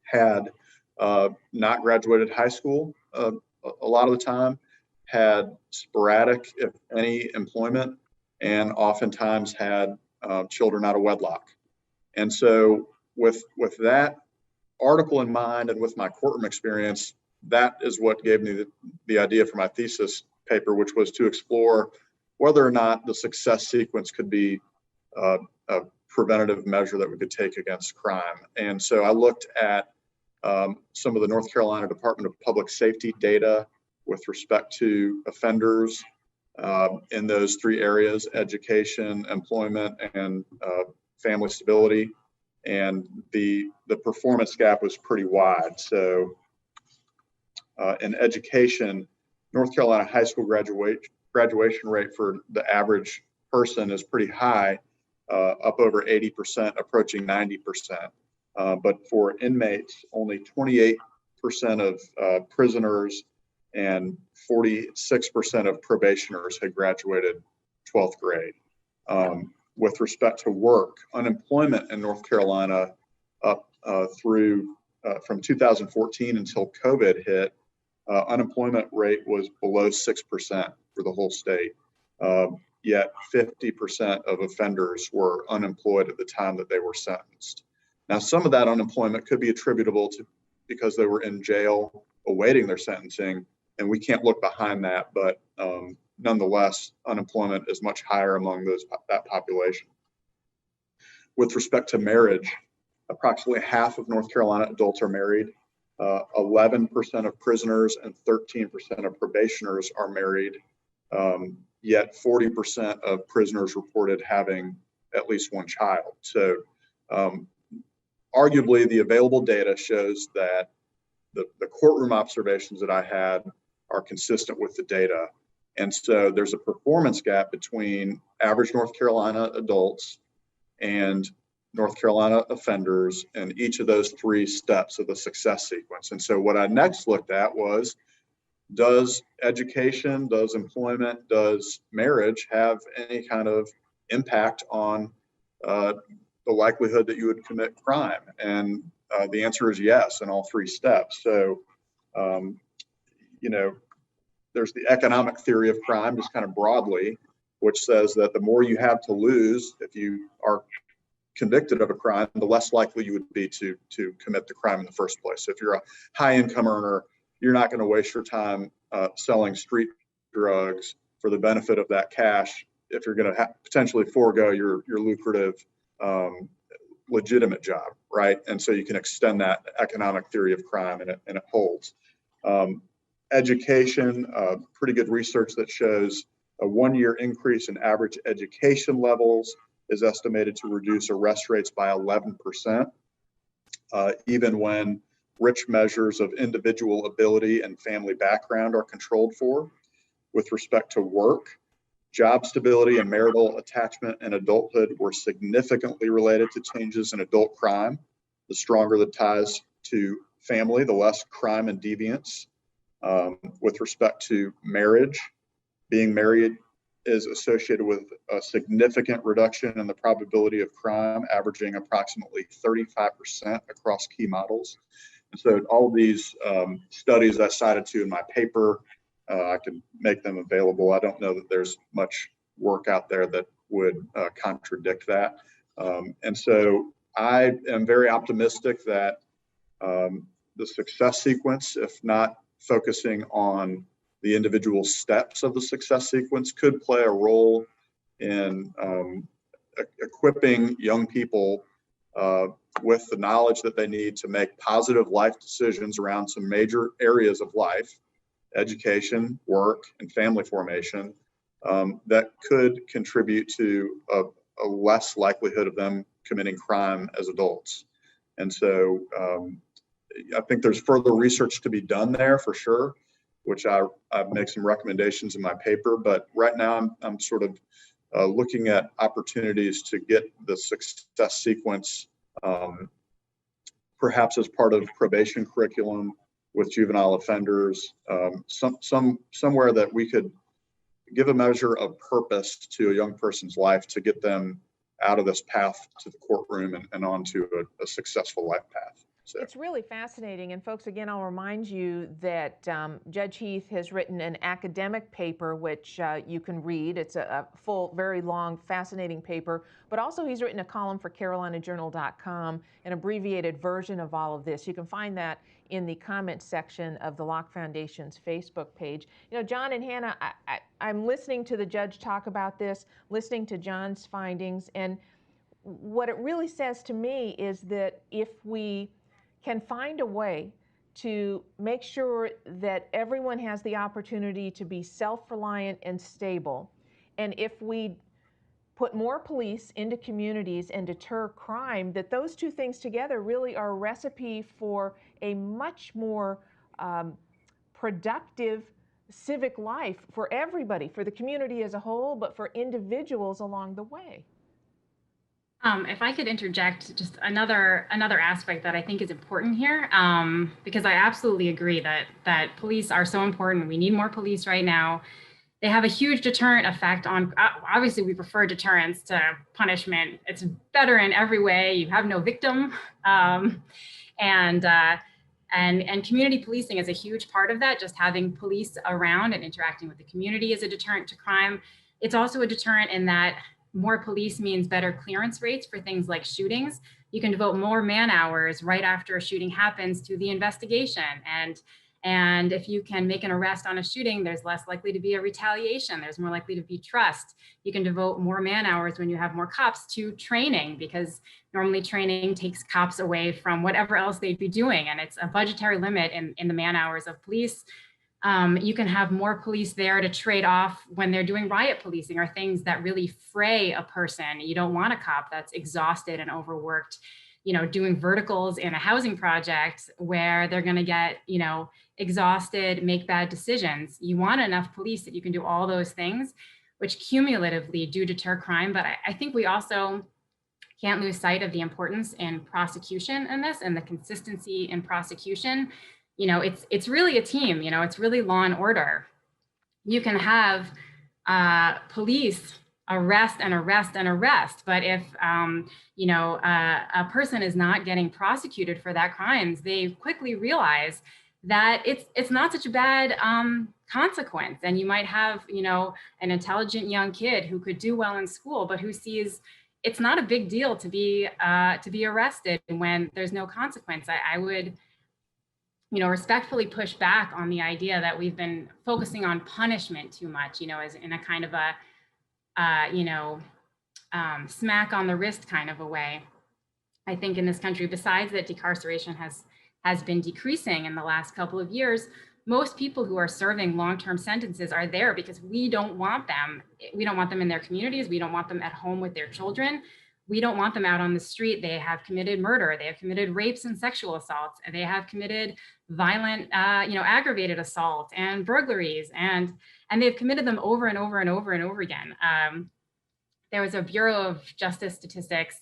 had not graduated high school a lot of the time, had sporadic, if any, employment, and oftentimes had children out of wedlock. And so with that article in mind and with my courtroom experience, that is what gave me the idea for my thesis paper, which was to explore whether or not the success sequence could be a preventative measure that we could take against crime. And so I looked at some of the North Carolina Department of Public Safety data with respect to offenders in those three areas: education, employment, and family stability. And the performance gap was pretty wide. So in education, North Carolina high school graduation rate for the average person is pretty high, up over 80%, approaching 90%. But for inmates, only 28% of prisoners and 46% of probationers had graduated 12th grade. With respect to work, unemployment in North Carolina up through from 2014 until COVID hit, unemployment rate was below 6% for the whole state. Yet 50% of offenders were unemployed at the time that they were sentenced. Now, some of that unemployment could be attributable to because they were in jail awaiting their sentencing, and we can't look behind that, but nonetheless, unemployment is much higher among that population. With respect to marriage, approximately half of North Carolina adults are married. 11% of prisoners and 13% of probationers are married, yet 40% of prisoners reported having at least one child. So arguably, the available data shows that the courtroom observations that I had are consistent with the data. And so there's a performance gap between average North Carolina adults and North Carolina offenders in each of those three steps of the success sequence. And so what I next looked at was, does education, does employment, does marriage have any kind of impact on the likelihood that you would commit crime? And the answer is yes in all three steps. So, there's the economic theory of crime, just kind of broadly, which says that the more you have to lose if you are convicted of a crime, the less likely you would be to commit the crime in the first place. So if you're a high income earner, you're not going to waste your time selling street drugs for the benefit of that cash if you're going to potentially forego your lucrative legitimate job, right? And so you can extend that economic theory of crime, and it holds. Education, pretty good research that shows a 1-year increase in average education levels is estimated to reduce arrest rates by 11%, even when rich measures of individual ability and family background are controlled for. With respect to work, job stability and marital attachment in adulthood were significantly related to changes in adult crime. The stronger the ties to family, the less crime and deviance. With respect to marriage, being married is associated with a significant reduction in the probability of crime, averaging approximately 35% across key models. And so all of these studies I cited to in my paper, I can make them available. I don't know that there's much work out there that would contradict that. And so I am very optimistic that the success sequence, if not focusing on the individual steps of the success sequence, could play a role in equipping young people with the knowledge that they need to make positive life decisions around some major areas of life, education, work, and family formation, that could contribute to a less likelihood of them committing crime as adults. And so I think there's further research to be done there for sure, which I make some recommendations in my paper. But right now I'm sort of looking at opportunities to get the success sequence perhaps as part of probation curriculum with juvenile offenders, somewhere that we could give a measure of purpose to a young person's life to get them out of this path to the courtroom and onto a successful life path. So. It's really fascinating. And folks, again, I'll remind you that Judge Heath has written an academic paper, which you can read. It's a full, very long, fascinating paper. But also he's written a column for CarolinaJournal.com, an abbreviated version of all of this. You can find that in the comment section of the Locke Foundation's Facebook page. You know, John and Hannah, I'm listening to the judge talk about this, listening to John's findings. And what it really says to me is that if we can find a way to make sure that everyone has the opportunity to be self-reliant and stable, and if we put more police into communities and deter crime, that those two things together really are a recipe for a much more productive civic life for everybody, for the community as a whole, but for individuals along the way. If I could interject just another aspect that I think is important here, because I absolutely agree that police are so important. We need more police right now. They have a huge deterrent effect on, obviously we prefer deterrence to punishment. It's better in every way. You have no victim. And community policing is a huge part of that. Just having police around and interacting with the community is a deterrent to crime. It's also a deterrent in that more police means better clearance rates for things like shootings. You can devote more man hours right after a shooting happens to the investigation. And if you can make an arrest on a shooting, there's less likely to be a retaliation. There's more likely to be trust. You can devote more man hours when you have more cops to training, because normally training takes cops away from whatever else they'd be doing. And it's a budgetary limit in the man hours of police. You can have more police there to trade off when they're doing riot policing or things that really fray a person. You don't want a cop that's exhausted and overworked, you know, doing verticals in a housing project where they're going to get, you know, exhausted, make bad decisions. You want enough police that you can do all those things, which cumulatively do deter crime. But I think we also can't lose sight of the importance in prosecution in this and the consistency in prosecution. You know, it's really a team, you know, it's really law and order. You can have police arrest and arrest and arrest, but if, you know, a person is not getting prosecuted for that crimes, they quickly realize that it's not such a bad consequence. And you might have, you know, an intelligent young kid who could do well in school, but who sees it's not a big deal to be arrested when there's no consequence. I would, you know, respectfully push back on the idea that we've been focusing on punishment too much, you know, as in a kind of a, you know, smack on the wrist kind of a way. I think in this country, besides that decarceration has been decreasing in the last couple of years, most people who are serving long-term sentences are there because we don't want them. We don't want them in their communities. We don't want them at home with their children. We don't want them out on the street. They have committed murder. They have committed rapes and sexual assaults. They have committed violent, you know, aggravated assault and burglaries, and they've committed them over and over and over and over again. There was a Bureau of Justice Statistics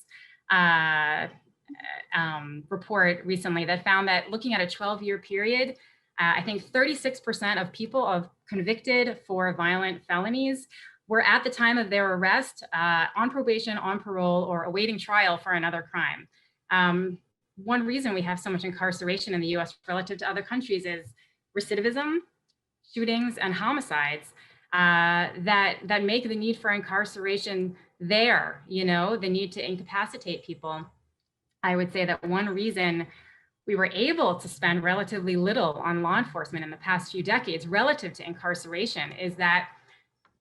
report recently that found that looking at a 12-year period, I think 36% of people convicted for violent felonies were at the time of their arrest on probation, on parole, or awaiting trial for another crime. One reason we have so much incarceration in the US relative to other countries is recidivism, shootings, and homicides that make the need for incarceration there, you know, the need to incapacitate people. I would say that one reason we were able to spend relatively little on law enforcement in the past few decades relative to incarceration is that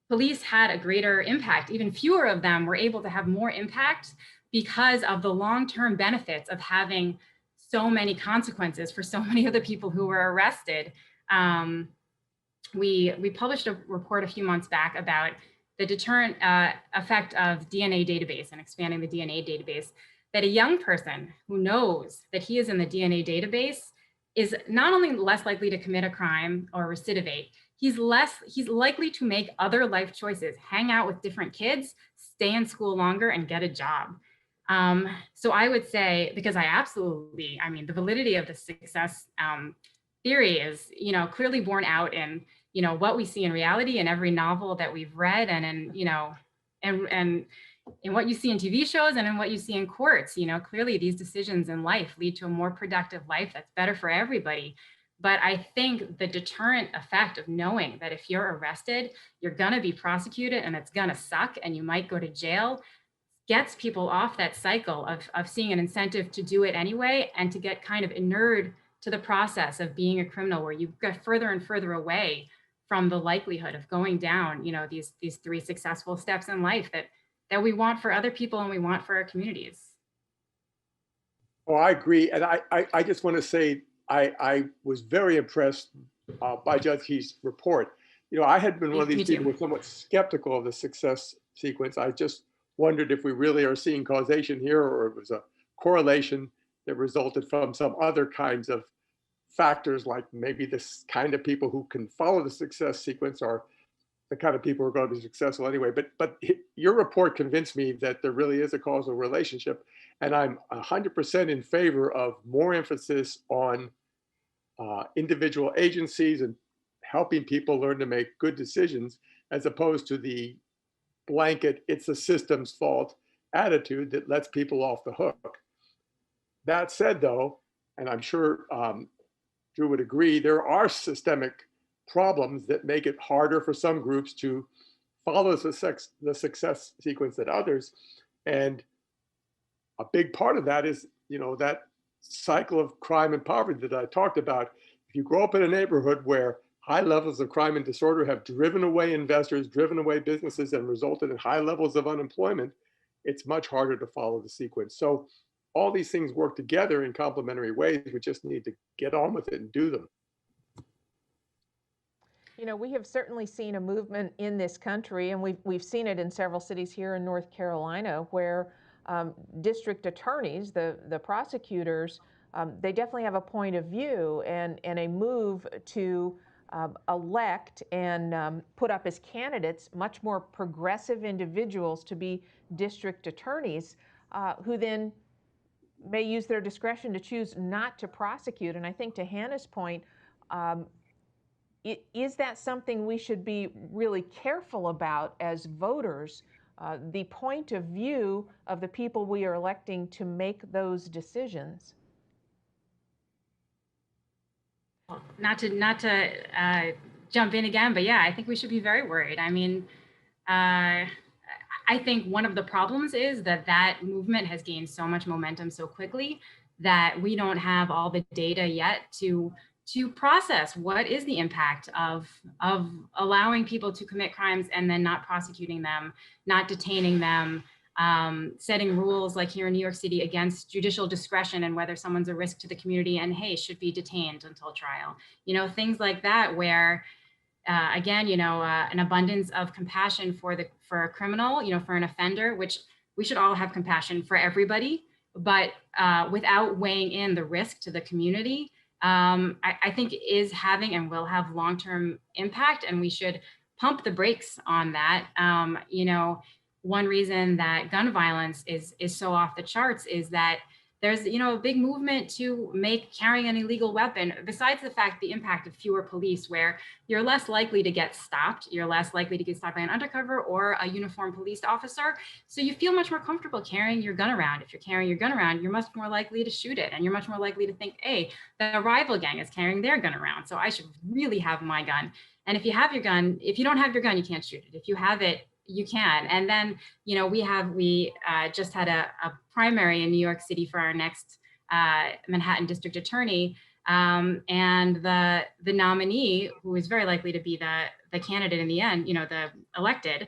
police had a greater impact. Even fewer of them were able to have more impact because of the long-term benefits of having so many consequences for so many of the people who were arrested. We published a report a few months back about the deterrent effect of DNA database and expanding the DNA database, that a young person who knows that he is in the DNA database is not only less likely to commit a crime or recidivate, he's likely to make other life choices, hang out with different kids, stay in school longer, and get a job. So I would say, because I mean, the validity of the success theory is, clearly borne out in, what we see in reality in every novel that we've read, and in, in what you see in TV shows and in what you see in courts. Clearly these decisions in life lead to a more productive life that's better for everybody. But I think the deterrent effect of knowing that if you're arrested, you're gonna be prosecuted and it's gonna suck and you might go to jail, gets people off that cycle of seeing an incentive to do it anyway, and to get kind of inured to the process of being a criminal, where you get further and further away from the likelihood of going down, these 3 successful steps in life that we want for other people and we want for our communities. Oh, I agree. And I just want to say, I was very impressed by Judge Heath's report. I had been one of these people who were somewhat skeptical of the success sequence. I just wondered if we really are seeing causation here, or it was a correlation that resulted from some other kinds of factors, like maybe this kind of people who can follow the success sequence are the kind of people who are going to be successful anyway. But your report convinced me that there really is a causal relationship, and I'm 100% in favor of more emphasis on individual agencies and helping people learn to make good decisions, as opposed to the blanket "it's the system's fault" attitude that lets people off the hook. That said, though, and I'm sure Drew would agree, there are systemic problems that make it harder for some groups to follow the success sequence than others. And a big part of that is, that cycle of crime and poverty that I talked about. If you grow up in a neighborhood where high levels of crime and disorder have driven away investors, driven away businesses, and resulted in high levels of unemployment, it's much harder to follow the sequence. So all these things work together in complementary ways. We just need to get on with it and do them. We have certainly seen a movement in this country, and we've seen it in several cities here in North Carolina, where district attorneys, the prosecutors, they definitely have a point of view and a move to elect and put up as candidates much more progressive individuals to be district attorneys, who then may use their discretion to choose not to prosecute. And I think, to Hannah's point, is that something we should be really careful about as voters, the point of view of the people we are electing to make those decisions? Not to jump in again, but yeah, I think we should be very worried. I mean, I think one of the problems is that movement has gained so much momentum so quickly that we don't have all the data yet to process what is the impact of allowing people to commit crimes and then not prosecuting them, not detaining them, setting rules like here in New York City against judicial discretion and whether someone's a risk to the community and, hey, should be detained until trial. Things like that, where again, an abundance of compassion for a criminal, for an offender, which we should all have compassion for everybody, but without weighing in the risk to the community, I think is having and will have long-term impact, and we should pump the brakes on that. One reason that gun violence is so off the charts is that there's a big movement to make carrying an illegal weapon, besides the fact the impact of fewer police, where you're less likely to get stopped, you're less likely to get stopped by an undercover or a uniformed police officer. So you feel much more comfortable carrying your gun around. If you're carrying your gun around, you're much more likely to shoot it, and you're much more likely to think, hey, the rival gang is carrying their gun around, so I should really have my gun. And if you have your gun, if you don't have your gun, you can't shoot it. If you have it, You can. And then, we just had a primary in New York City for our next Manhattan district attorney. And the nominee, who is very likely to be the candidate in the end, the elected,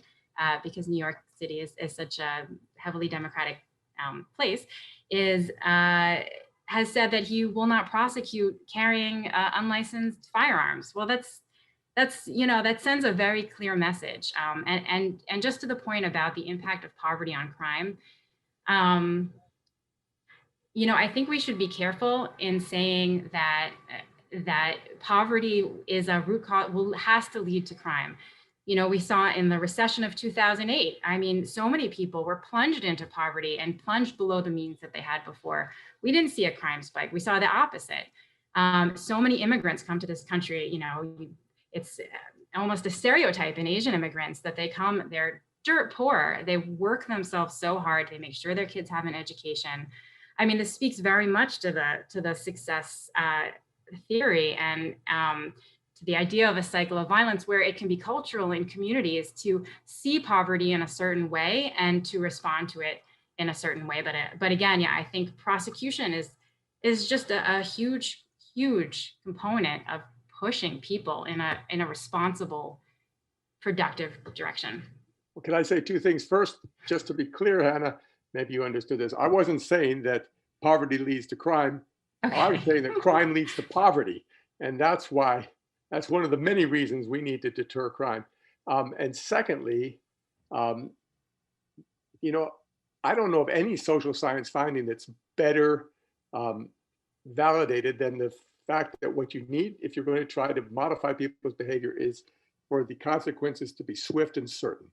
because New York City is such a heavily Democratic place, has said that he will not prosecute carrying unlicensed firearms. Well, that sends a very clear message. And just to the point about the impact of poverty on crime, I think we should be careful in saying that poverty is a root cause, has to lead to crime. We saw in the recession of 2008, I mean, so many people were plunged into poverty and plunged below the means that they had before. We didn't see a crime spike. We saw the opposite. So many immigrants come to this country, it's almost a stereotype in Asian immigrants that they're dirt poor. They work themselves so hard. They make sure their kids have an education. I mean, this speaks very much to the success theory and to the idea of a cycle of violence, where it can be cultural in communities to see poverty in a certain way and to respond to it in a certain way. But again, yeah, I think prosecution is just a huge component of pushing people in a responsible, productive direction. Well, can I say two things? First, just to be clear, Hannah, maybe you understood this. I wasn't saying that poverty leads to crime. Okay. I was saying that crime leads to poverty. And that's one of the many reasons we need to deter crime. And secondly, I don't know of any social science finding that's better validated than the fact that what you need, if you're going to try to modify people's behavior, is for the consequences to be swift and certain.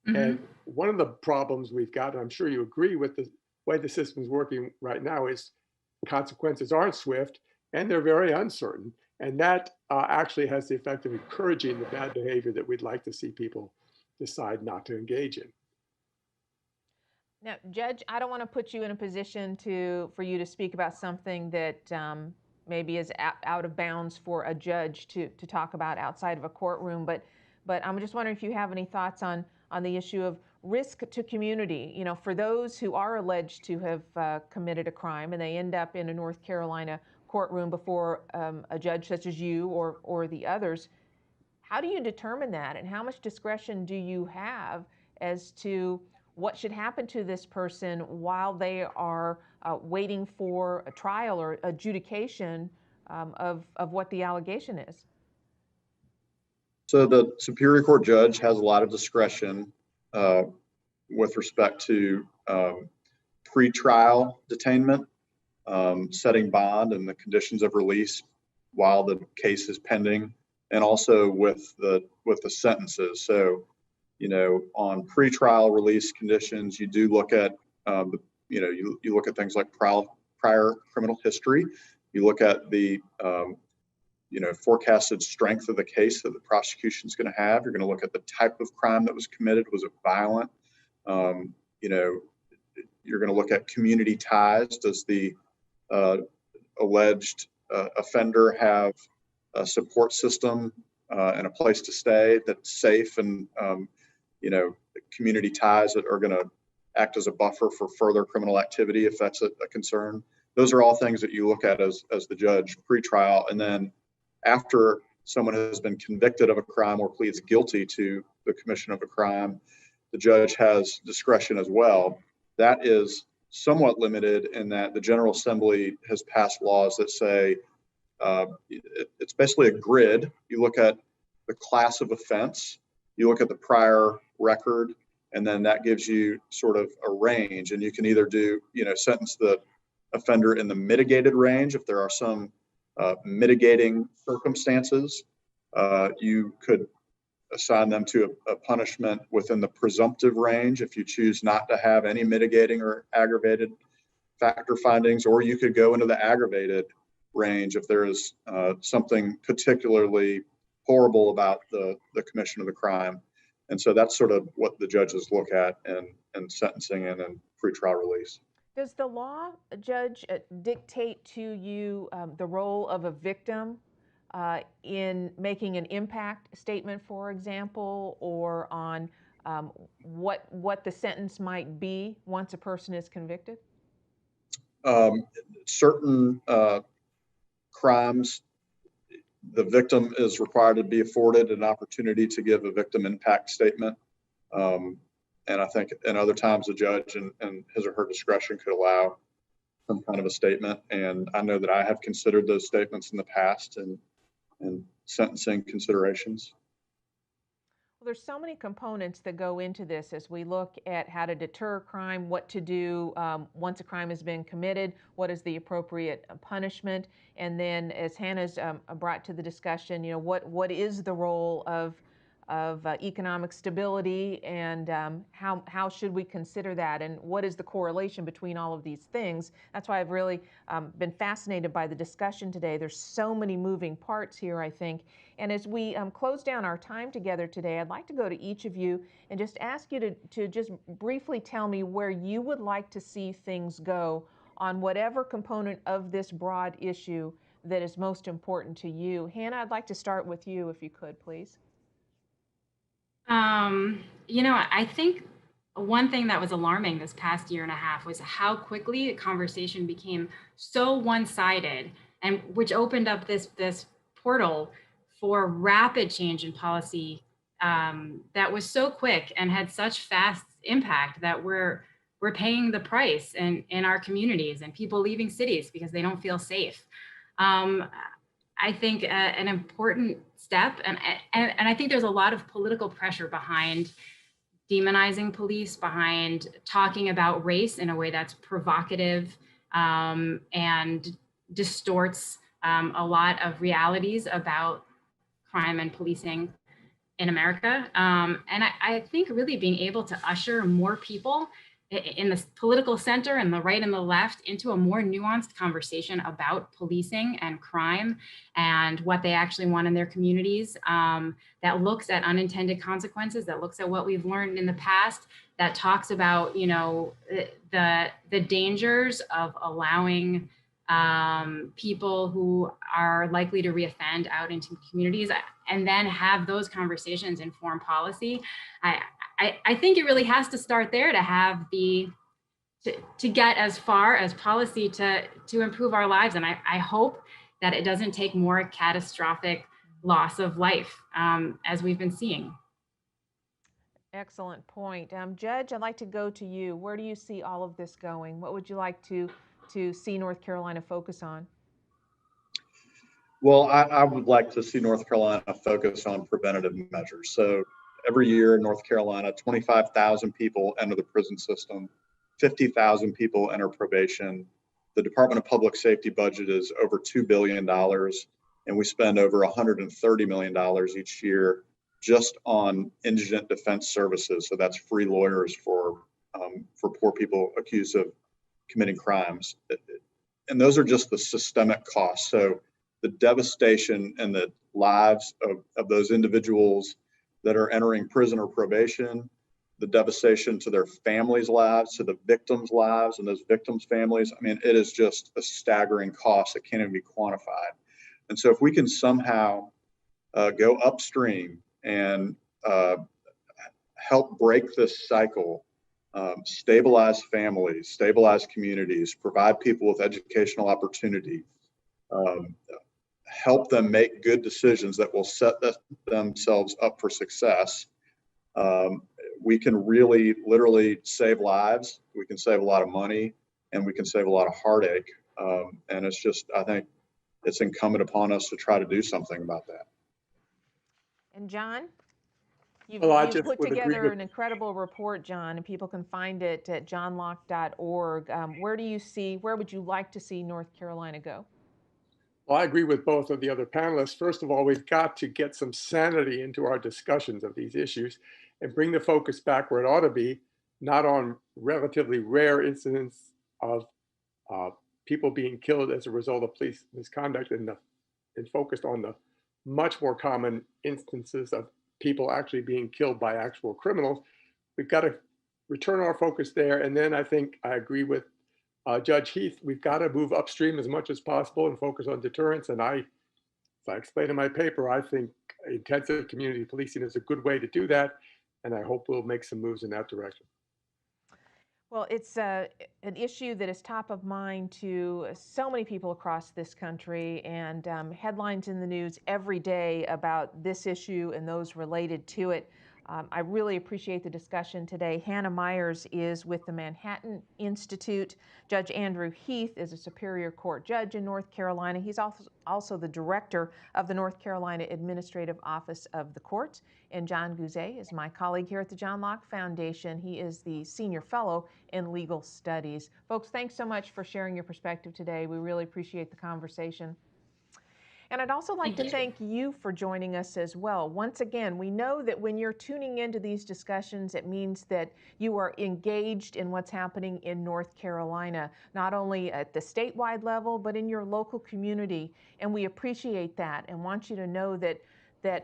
Mm-hmm. And one of the problems we've got, and I'm sure you agree with the way the system is working right now, is consequences aren't swift and they're very uncertain. And that actually has the effect of encouraging the bad behavior that we'd like to see people decide not to engage in. Now, Judge, I don't want to put you in a position for you to speak about something that maybe is out of bounds for a judge to talk about outside of a courtroom, but I'm just wondering if you have any thoughts on the issue of risk to community. For those who are alleged to have committed a crime and they end up in a North Carolina courtroom before a judge such as you or the others, how do you determine that, and how much discretion do you have as to what should happen to this person while they are waiting for a trial or adjudication of what the allegation is? So the Superior Court judge has a lot of discretion with respect to pre-trial detainment, setting bond and the conditions of release while the case is pending, and also with the sentences. So, on pre-trial release conditions, you do look at you look at things like prior criminal history. You look at the forecasted strength of the case that the prosecution is going to have. You're going to look at the type of crime that was committed. Was it violent? You're going to look at community ties. Does the alleged offender have a support system and a place to stay that's safe, and community ties that are going to act as a buffer for further criminal activity if that's a concern. Those are all things that you look at as the judge pre-trial. And then after someone has been convicted of a crime or pleads guilty to the commission of a crime, the judge has discretion as well. That is somewhat limited in that the General Assembly has passed laws that say it's basically a grid. You look at the class of offense, you look at the prior record, and then that gives you sort of a range. And you can either sentence the offender in the mitigated range if there are some mitigating circumstances. You could assign them to a punishment within the presumptive range if you choose not to have any mitigating or aggravated factor findings, or you could go into the aggravated range if there is something particularly horrible about the commission of the crime. And so that's sort of what the judges look at in sentencing and in pretrial release. Does the law, Judge, dictate to you the role of a victim in making an impact statement, for example, or on what the sentence might be once a person is convicted? Certain crimes, the victim is required to be afforded an opportunity to give a victim impact statement. And I think in other times, the judge and his or her discretion could allow some kind of a statement. And I know that I have considered those statements in the past and sentencing considerations. Well, there's so many components that go into this as we look at how to deter crime, what to do once a crime has been committed, what is the appropriate punishment, and then as Hannah's brought to the discussion, what is the role of economic stability, and how should we consider that, and what is the correlation between all of these things. That's why I've really been fascinated by the discussion today. There's so many moving parts here, I think. And as we close down our time together today, I'd like to go to each of you and just ask you to just briefly tell me where you would like to see things go on whatever component of this broad issue that is most important to you. Hannah, I'd like to start with you, if you could, please. I think one thing that was alarming this past year and a half was how quickly the conversation became so one-sided, and which opened up this portal for rapid change in policy that was so quick and had such fast impact that we're paying the price in our communities, and people leaving cities because they don't feel safe. I think an important step, and I think there's a lot of political pressure behind demonizing police, behind talking about race in a way that's provocative and distorts a lot of realities about crime and policing in America. And I think really being able to usher more people in the political center and the right and the left into a more nuanced conversation about policing and crime and what they actually want in their communities, that looks at unintended consequences, that looks at what we've learned in the past, that talks about, the dangers of allowing people who are likely to reoffend out into communities, and then have those conversations inform policy. I think it really has to start there to have to get as far as policy to improve our lives. And I hope that it doesn't take more catastrophic loss of life as we've been seeing. Excellent point. Judge, I'd like to go to you. Where do you see all of this going? What would you like to see North Carolina focus on? Well, I would like to see North Carolina focus on preventative measures. So every year in North Carolina, 25,000 people enter the prison system, 50,000 people enter probation. The Department of Public Safety budget is over $2 billion, and we spend over $130 million each year just on indigent defense services. So that's free lawyers for poor people accused of committing crimes. And those are just the systemic costs. So the devastation and the lives of those individuals that are entering prison or probation, the devastation to their families' lives, to the victims' lives and those victims' families. I mean, it is just a staggering cost that can't even be quantified. And so if we can somehow go upstream and help break this cycle, stabilize families, stabilize communities, provide people with educational opportunity, help them make good decisions that will set themselves up for success, we can really literally save lives. We can save a lot of money, and we can save a lot of heartache. And it's just, I think it's incumbent upon us to try to do something about that. And John, you've put together an incredible report, John, and people can find it at johnlocke.org. Where would you like to see North Carolina go? Well, I agree with both of the other panelists. First of all, we've got to get some sanity into our discussions of these issues and bring the focus back where it ought to be, not on relatively rare incidents of people being killed as a result of police misconduct, and focused on the much more common instances of people actually being killed by actual criminals. We've got to return our focus there. And then I think I agree with Judge Heath. We've got to move upstream as much as possible and focus on deterrence. And as I explained in my paper, I think intensive community policing is a good way to do that. and I hope we'll make some moves in that direction. Well, it's an issue that is top of mind to so many people across this country, and headlines in the news every day about this issue and those related to it. I really appreciate the discussion today. Hannah Myers is with the Manhattan Institute. Judge Andrew Heath is a Superior Court judge in North Carolina. He's also the director of the North Carolina Administrative Office of the Courts. And John Guzet is my colleague here at the John Locke Foundation. He is the senior fellow in legal studies. Folks, thanks so much for sharing your perspective today. We really appreciate the conversation. And I'd also like to thank you for joining us as well. Once again, we know that when you're tuning into these discussions, it means that you are engaged in what's happening in North Carolina, not only at the statewide level, but in your local community. And we appreciate that and want you to know that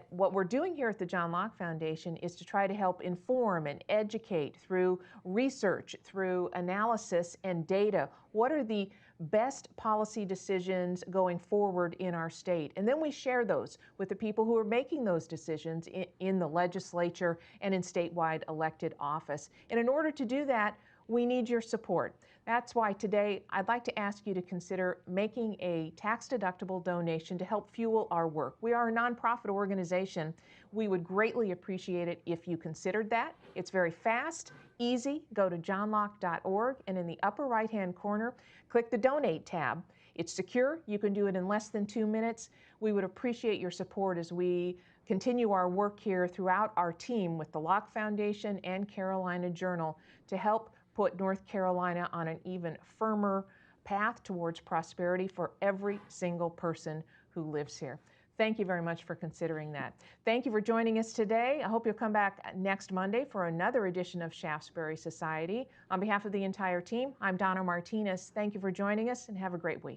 what we're doing here at the John Locke Foundation is to try to help inform and educate through research, through analysis and data. What are the best policy decisions going forward in our state? And then we share those with the people who are making those decisions in the legislature and in statewide elected office. And in order to do that, we need your support. That's why today I'd like to ask you to consider making a tax-deductible donation to help fuel our work. We are a nonprofit organization. We would greatly appreciate it if you considered that. It's very fast, easy. Go to johnlocke.org, and in the upper right-hand corner, click the Donate tab. It's secure. You can do it in less than 2 minutes. We would appreciate your support as we continue our work here throughout our team with the Locke Foundation and Carolina Journal to help put North Carolina on an even firmer path towards prosperity for every single person who lives here. Thank you very much for considering that. Thank you for joining us today. I hope you'll come back next Monday for another edition of Shaftesbury Society. On behalf of the entire team, I'm Donna Martinez. Thank you for joining us and have a great week.